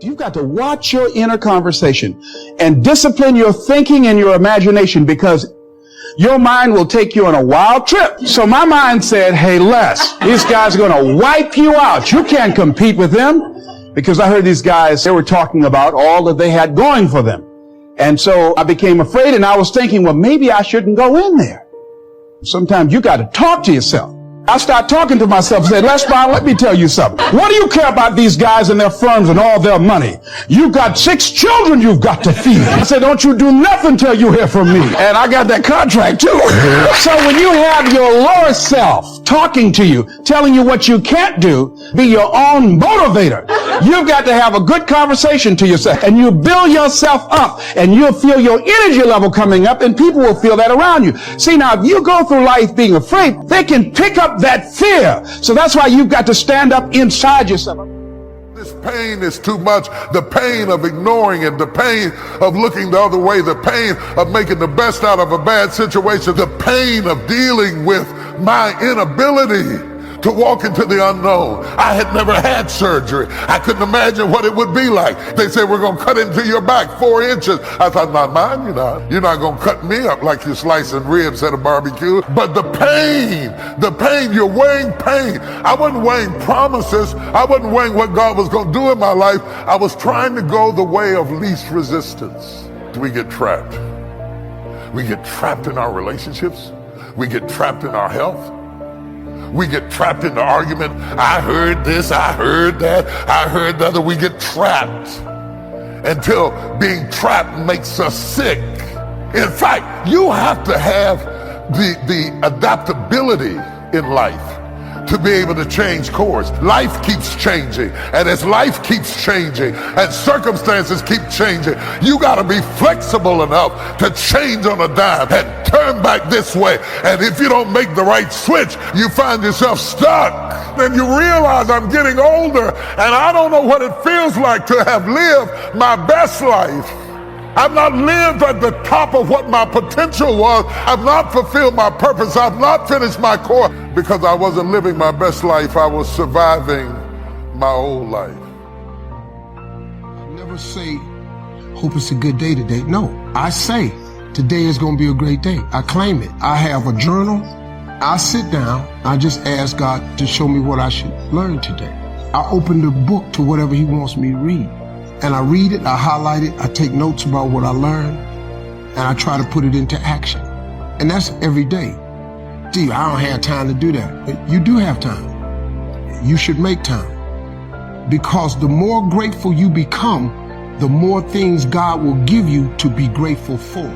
You've got to watch your inner conversation and discipline your thinking and your imagination, because your mind will take you on a wild trip. So my mind said, hey, Les, these guys are going to wipe you out. You can't compete with them. Because I heard these guys, they were talking about all that they had going for them. And so I became afraid, and I was thinking, well, maybe I shouldn't go in there. Sometimes you got to talk to yourself. I start talking to myself and say, Les Brown, let me tell you something. What do you care about these guys and their firms and all their money? You've got 6 children you've got to feed. I said, don't you do nothing till you hear from me. And I got that contract too. So when you have your lower self talking to you, telling you what you can't do, be your own motivator. You've got to have a good conversation to yourself, and you build yourself up, and you'll feel your energy level coming up, and people will feel that around you. See, now, if you go through life being afraid, they can pick up that fear. So that's why you've got to stand up inside yourself. This pain is too much. The pain of ignoring it, the pain of looking the other way, the pain of making the best out of a bad situation, the pain of dealing with my inability to walk into the unknown. I had never had surgery. I couldn't imagine what it would be like. They said, we're going to cut into your back 4 inches. I thought, not mine, you're not. You're not going to cut me up like you're slicing ribs at a barbecue. But the pain, you're weighing pain. I wasn't weighing promises. I wasn't weighing what God was going to do in my life. I was trying to go the way of least resistance. We get trapped. We get trapped in our relationships. We get trapped in our health. We get trapped in the argument. I heard this, I heard that, I heard the other. We get trapped until being trapped makes us sick. In fact, you have to have the adaptability in life to be able to change course. Life keeps changing, and as life keeps changing and circumstances keep changing, you got to be flexible enough to change on a dime and turn back this way. And if you don't make the right switch, you find yourself stuck. Then you realize I'm getting older, and I don't know what it feels like to have lived my best life. I've not lived at the top of what my potential was. I've not fulfilled my purpose. I've not finished my course because I wasn't living my best life. I was surviving my old life. I never say, hope it's a good day today. No, I say, today is going to be a great day. I claim it. I have a journal. I sit down. I just ask God to show me what I should learn today. I open the book to whatever He wants me to read. And I read it, I highlight it, I take notes about what I learned, and I try to put it into action. And that's every day. Gee, I don't have time to do that. But you do have time. You should make time. Because the more grateful you become, the more things God will give you to be grateful for.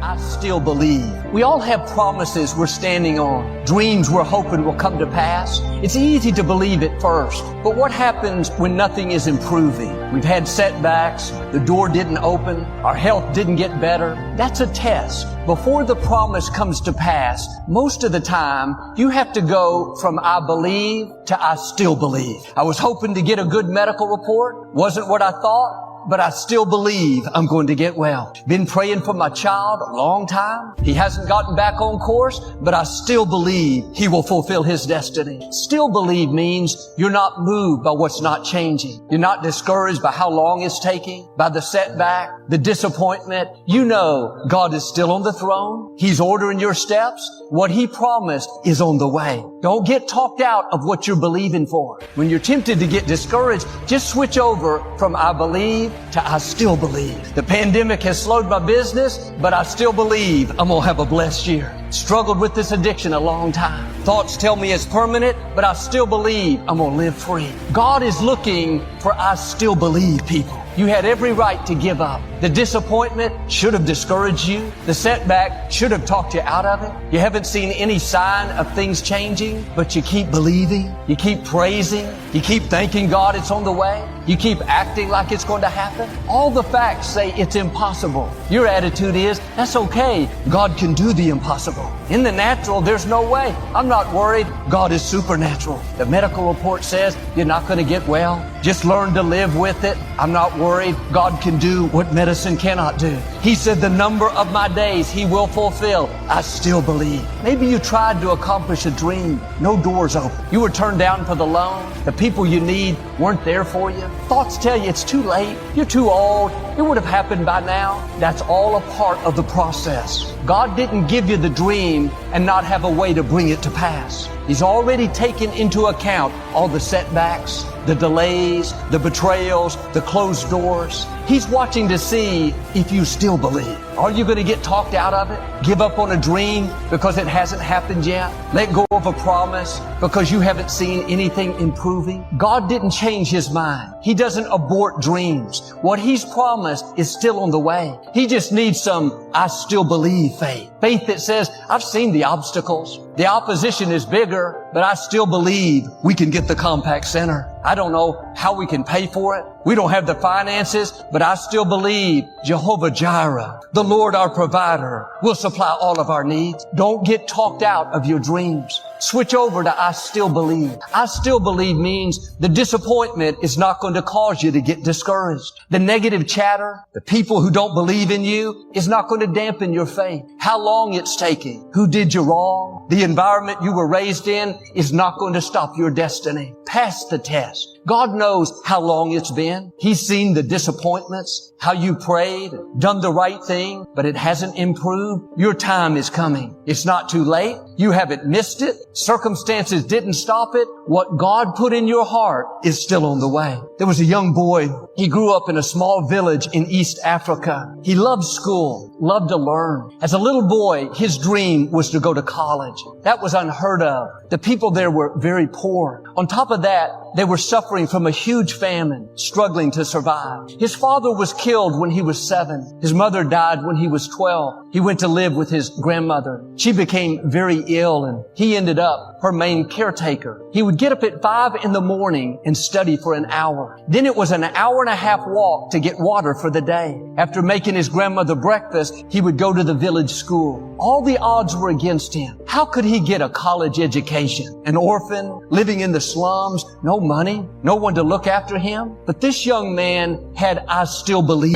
I still believe. We all have promises we're standing on, dreams we're hoping will come to pass. It's easy to believe at first, but what happens when nothing is improving? We've had setbacks, the door didn't open, our health didn't get better. That's a test. Before the promise comes to pass, most of the time, you have to go from I believe to I still believe. I was hoping to get a good medical report, wasn't what I thought, but I still believe I'm going to get well. Been praying for my child a long time. He hasn't gotten back on course, but I still believe he will fulfill his destiny. Still believe means you're not moved by what's not changing. You're not discouraged by how long it's taking, by the setback, the disappointment. You know God is still on the throne. He's ordering your steps. What He promised is on the way. Don't get talked out of what you're believing for. When you're tempted to get discouraged, just switch over from I believe to I still believe. The pandemic has slowed my business, but I still believe I'm going to have a blessed year. Struggled with this addiction a long time. Thoughts tell me it's permanent, but I still believe I'm going to live free. God is looking for I still believe people. You had every right to give up. The disappointment should have discouraged you. The setback should have talked you out of it. You haven't seen any sign of things changing, but you keep believing. You keep praising. You keep thanking God it's on the way. You keep acting like it's going to happen. All the facts say it's impossible. Your attitude is, that's okay. God can do the impossible. In the natural, there's no way. I'm not worried. God is supernatural. The medical report says you're not going to get well. Just learn to live with it. I'm not worried. God can do what medicine cannot do. He said the number of my days He will fulfill. I still believe. Maybe you tried to accomplish a dream. No doors open. You were turned down for the loan. The people you need weren't there for you. Thoughts tell you it's too late. You're too old. It would have happened by now. That's all a part of the process. God didn't give you the dream and not have a way to bring it to pass. He's already taken into account all the setbacks, the delays, the betrayals, the closed doors. He's watching to see if you still believe. Are you going to get talked out of it? Give up on a dream because it hasn't happened yet? Let go of a promise because you haven't seen anything improving? God didn't change His mind. He doesn't abort dreams. What He's promised is still on the way. He just needs some I still believe faith. Faith that says, I've seen the obstacles. The opposition is bigger, but I still believe we can get the compact center. I don't know how we can pay for it. We don't have the finances, but I still believe Jehovah Jireh, the Lord our provider, will supply all of our needs. Don't get talked out of your dreams. Switch over to I still believe. I still believe means the disappointment is not going to cause you to get discouraged. The negative chatter, the people who don't believe in you, is not going to dampen your faith. How long it's taking, who did you wrong, the environment you were raised in is not going to stop your destiny. Pass the test. God knows how long it's been. He's seen the disappointments, how you prayed, done the right thing, but it hasn't improved. Your time is coming. It's not too late. You haven't missed it. Circumstances didn't stop it. What God put in your heart is still on the way. There was a young boy. He grew up in a small village in East Africa. He loved school, loved to learn. As a little boy, his dream was to go to college. That was unheard of. The people there were very poor. On top of that, they were suffering from a huge famine, struggling to survive. His father was killed when he was 7. His mother died when he was 12. He went to live with his grandmother. She became very ill and he ended up her main caretaker. He would get up at 5 in the morning and study for an hour. Then it was an hour and a half walk to get water for the day. After making his grandmother breakfast, he would go to the village school. All the odds were against him. How could he get a college education? An orphan, living in the slums, no money, no one to look after him. But this young man had I still believe.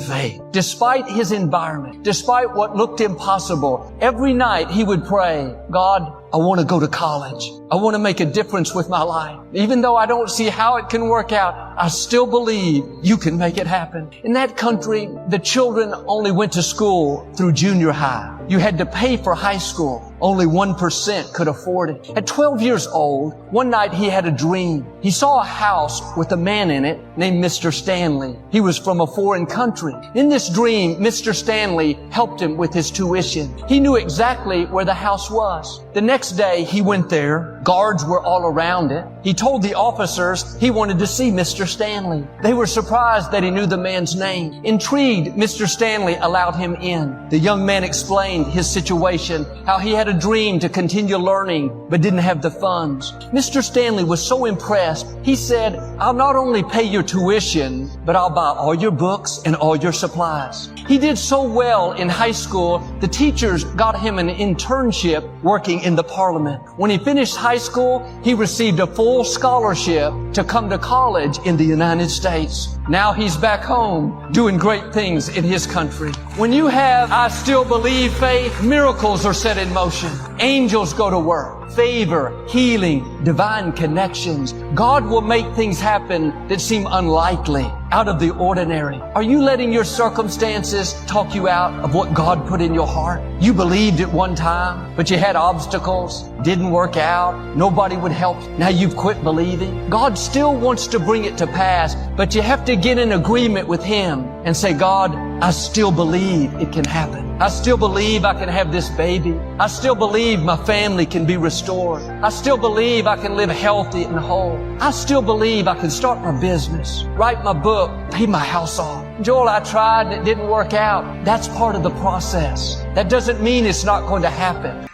Faith. Despite his environment, despite what looked impossible, every night he would pray, God, I want to go to college. I want to make a difference with my life. Even though I don't see how it can work out, I still believe you can make it happen. In that country, the children only went to school through junior high. You had to pay for high school. Only 1% could afford it. At 12 years old, one night he had a dream. He saw a house with a man in it named Mr. Stanley. He was from a foreign country. In this dream, Mr. Stanley helped him with his tuition. He knew exactly where the house was. The next day, he went there. Guards were all around it. He told the officers he wanted to see Mr. Stanley. They were surprised that he knew the man's name. Intrigued, Mr. Stanley allowed him in. The young man explained his situation, how he had a dream to continue learning, but didn't have the funds. Mr. Stanley was so impressed, he said, I'll not only pay your tuition, but I'll buy all your books and all your supplies. He did so well in high school, the teachers got him an internship working in the parliament. When he finished high school, he received a full scholarship to come to college in the United States. Now he's back home doing great things in his country. When you have I still believe faith, miracles are set in motion. Angels go to work. favor, healing, divine connections. God will make things happen that seem unlikely, out of the ordinary. Are you letting your circumstances talk you out of what God put in your heart? You believed at one time, but you had obstacles, didn't work out, nobody would help. Now you've quit believing. God still wants to bring it to pass, but you have to get in agreement with Him and say, God, I still believe it can happen. I still believe I can have this baby. I still believe my family can be restored. I still believe I can live healthy and whole. I still believe I can start my business, write my book, pay my house off. Joel, I tried and it didn't work out. That's part of the process. That doesn't mean it's not going to happen.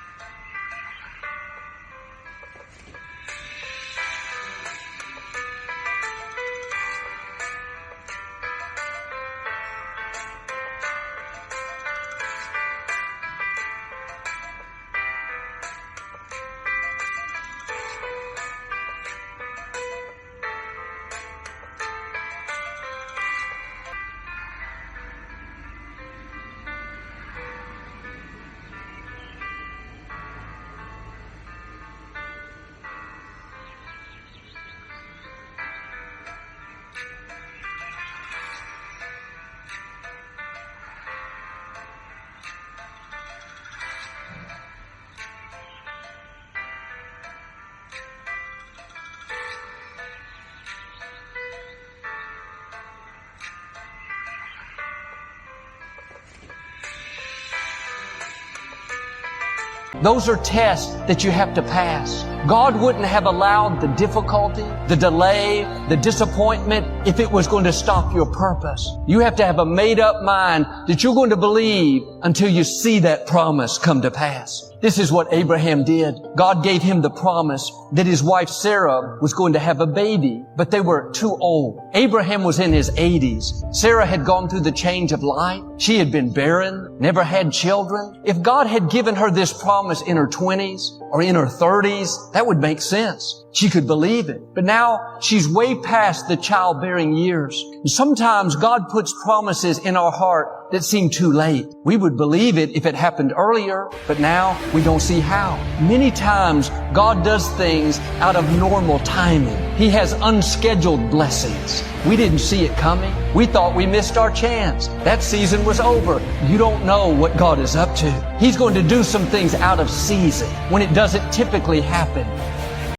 Those are tests that you have to pass. God wouldn't have allowed the difficulty, the delay, the disappointment if it was going to stop your purpose. You have to have a made-up mind that you're going to believe until you see that promise come to pass. This is what Abraham did. God gave him the promise that his wife Sarah was going to have a baby, but they were too old. Abraham was in his 80s. Sarah had gone through the change of life. She had been barren, never had children. If God had given her this promise in her 20s or in her 30s, that would make sense. She could believe it. But now she's way past the childbearing years. And sometimes God puts promises in our heart that seem too late. We would believe it if it happened earlier, but now we don't see how. Many times God does things out of normal timing. He has unscheduled blessings. We didn't see it coming. We thought we missed our chance. That season was over. You don't know what God is up to. He's going to do some things out of season when it doesn't typically happen.